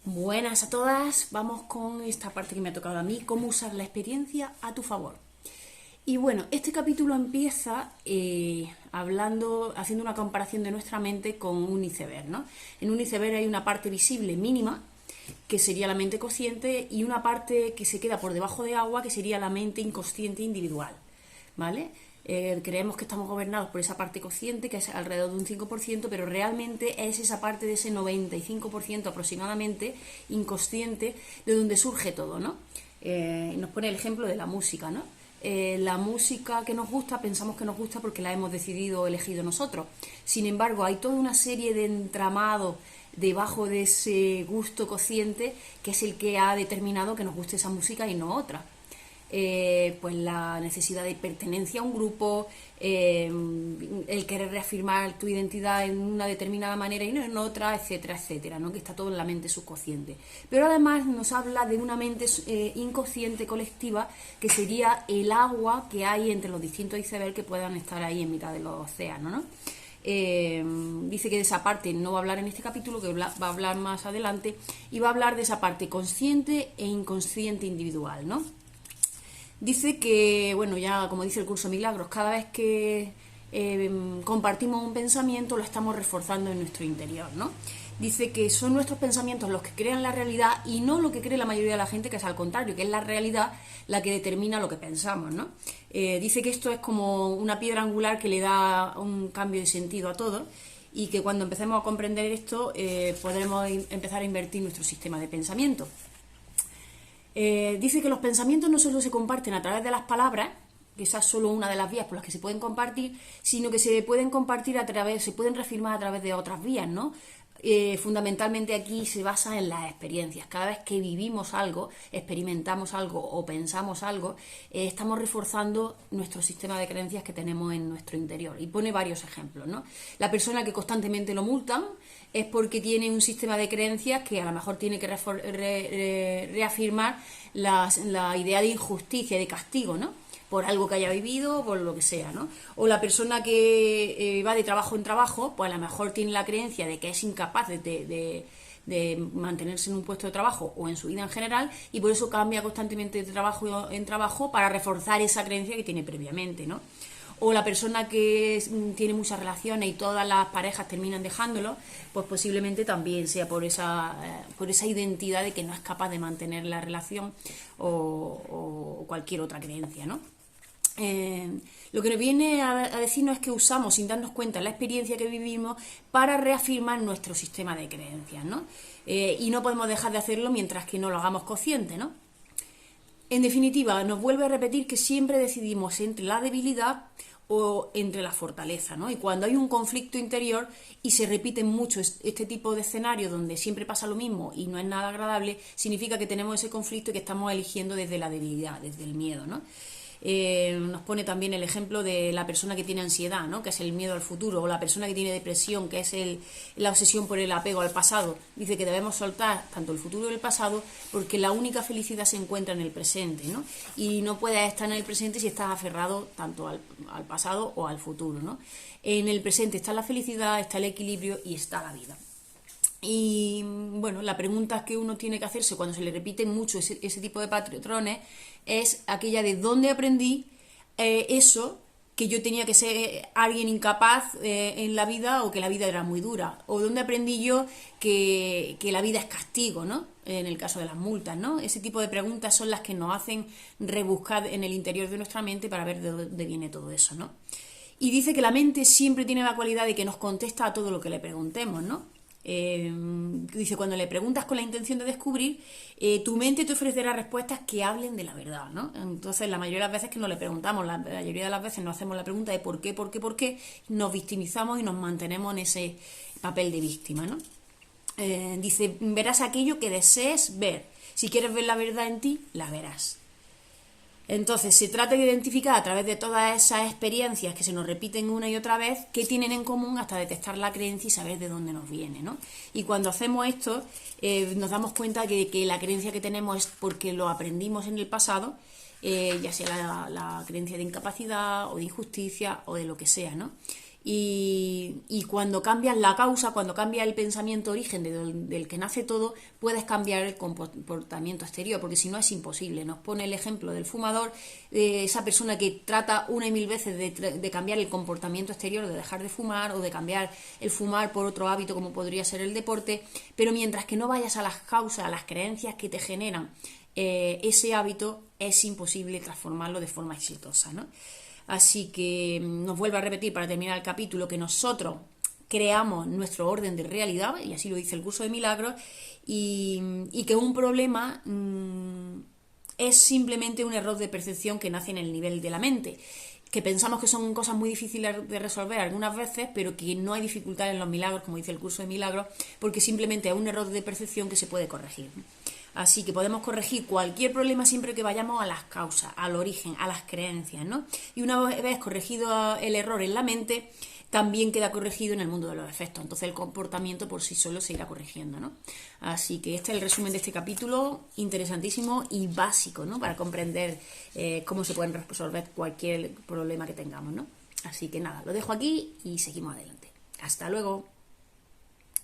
Buenas a todas, vamos con esta parte que me ha tocado a mí, cómo usar la experiencia a tu favor. Y bueno, este capítulo empieza haciendo una comparación de nuestra mente con un iceberg, ¿no? En un iceberg hay una parte visible mínima, que sería la mente consciente, y una parte que se queda por debajo de agua, que sería la mente inconsciente individual, ¿vale? Creemos que estamos gobernados por esa parte consciente, que es alrededor de un 5%, pero realmente es esa parte de ese 95% aproximadamente inconsciente de donde surge todo, ¿no? Nos pone el ejemplo de la música, ¿no? La música que nos gusta, pensamos que nos gusta porque la hemos decidido o elegido nosotros. Sin embargo, hay toda una serie de entramados debajo de ese gusto consciente que es el que ha determinado que nos guste esa música y no otra. Pues la necesidad de pertenencia a un grupo, el querer reafirmar tu identidad en una determinada manera y no en otra, etcétera, etcétera, ¿no? Que está todo en la mente subconsciente. Pero además nos habla de una mente inconsciente colectiva, que sería el agua que hay entre los distintos icebergs que puedan estar ahí en mitad de los océanos, ¿no? Dice que de esa parte no va a hablar en este capítulo, que va a hablar más adelante, y va a hablar de esa parte consciente e inconsciente individual, ¿no? Dice que, bueno, ya como dice el curso Milagros, cada vez que compartimos un pensamiento lo estamos reforzando en nuestro interior, ¿no? Dice que son nuestros pensamientos los que crean la realidad y no lo que cree la mayoría de la gente, que es al contrario, que es la realidad la que determina lo que pensamos, ¿no? Dice que esto es como una piedra angular que le da un cambio de sentido a todo y que cuando empecemos a comprender esto podremos empezar a invertir nuestro sistema de pensamiento. Dice que los pensamientos no solo se comparten a través de las palabras, que esa es solo una de las vías por las que se pueden compartir, sino que se pueden compartir se pueden reafirmar a través de otras vías, ¿no? Fundamentalmente aquí se basa en las experiencias. Cada vez que vivimos algo, experimentamos algo o pensamos algo, estamos reforzando nuestro sistema de creencias que tenemos en nuestro interior. Y pone varios ejemplos, ¿no? La persona que constantemente lo multan es porque tiene un sistema de creencias que a lo mejor tiene que reafirmar la idea de injusticia, de castigo, ¿no? Por algo que haya vivido, por lo que sea, ¿no? O la persona que va de trabajo en trabajo, pues a lo mejor tiene la creencia de que es incapaz de mantenerse en un puesto de trabajo o en su vida en general, y por eso cambia constantemente de trabajo en trabajo para reforzar esa creencia que tiene previamente, ¿no? O la persona que tiene muchas relaciones y todas las parejas terminan dejándolo, pues posiblemente también sea por esa identidad de que no es capaz de mantener la relación o cualquier otra creencia, ¿no? Lo que nos viene a decirnos es que usamos sin darnos cuenta la experiencia que vivimos para reafirmar nuestro sistema de creencias, ¿no? Y no podemos dejar de hacerlo mientras que no lo hagamos consciente, ¿no? En definitiva, nos vuelve a repetir que siempre decidimos entre la debilidad o entre la fortaleza, ¿no? Y cuando hay un conflicto interior y se repiten mucho este tipo de escenarios donde siempre pasa lo mismo y no es nada agradable, significa que tenemos ese conflicto y que estamos eligiendo desde la debilidad, desde el miedo, ¿no? Nos pone también el ejemplo de la persona que tiene ansiedad, ¿no? Que es el miedo al futuro, o la persona que tiene depresión, que es la obsesión por el apego al pasado. Dice que debemos soltar tanto el futuro y el pasado porque la única felicidad se encuentra en el presente, ¿no? Y no puedes estar en el presente si estás aferrado tanto al pasado o al futuro, ¿no? En el presente está la felicidad, está el equilibrio y está la vida. Y bueno, la pregunta que uno tiene que hacerse cuando se le repiten mucho ese tipo de patrones es aquella de dónde aprendí eso, que yo tenía que ser alguien incapaz en la vida, o que la vida era muy dura, o dónde aprendí yo que la vida es castigo, ¿no? En el caso de las multas, ¿no? Ese tipo de preguntas son las que nos hacen rebuscar en el interior de nuestra mente para ver de dónde viene todo eso, ¿no? Y dice que la mente siempre tiene la cualidad de que nos contesta a todo lo que le preguntemos, ¿no? Dice, cuando le preguntas con la intención de descubrir, tu mente te ofrecerá respuestas que hablen de la verdad, ¿no? Entonces, la mayoría de las veces que no le preguntamos, la mayoría de las veces no hacemos la pregunta de por qué, nos victimizamos y nos mantenemos en ese papel de víctima, ¿no? Dice, verás aquello que desees ver. Si quieres ver la verdad en ti, la verás. Entonces, se trata de identificar a través de todas esas experiencias que se nos repiten una y otra vez qué tienen en común hasta detectar la creencia y saber de dónde nos viene, ¿no? Y cuando hacemos esto, nos damos cuenta que la creencia que tenemos es porque lo aprendimos en el pasado, ya sea la creencia de incapacidad o de injusticia o de lo que sea, ¿no? Y cuando cambias la causa, cuando cambia el pensamiento origen del que nace todo, puedes cambiar el comportamiento exterior, porque si no es imposible. Nos pone el ejemplo del fumador, esa persona que trata una y mil veces de cambiar el comportamiento exterior, de dejar de fumar o de cambiar el fumar por otro hábito como podría ser el deporte, pero mientras que no vayas a las causas, a las creencias que te generan ese hábito, es imposible transformarlo de forma exitosa, ¿no? Así que nos vuelvo a repetir para terminar el capítulo que nosotros creamos nuestro orden de realidad, y así lo dice el curso de milagros, y que un problema es simplemente un error de percepción que nace en el nivel de la mente, que pensamos que son cosas muy difíciles de resolver algunas veces, pero que no hay dificultad en los milagros, como dice el curso de milagros, porque simplemente es un error de percepción que se puede corregir. Así que podemos corregir cualquier problema siempre que vayamos a las causas, al origen, a las creencias, ¿no? Y una vez corregido el error en la mente, también queda corregido en el mundo de los efectos. Entonces el comportamiento por sí solo se irá corrigiendo, ¿no? Así que este es el resumen de este capítulo, interesantísimo y básico, ¿no? Para comprender cómo se pueden resolver cualquier problema que tengamos, ¿no? Así que nada, lo dejo aquí y seguimos adelante. Hasta luego.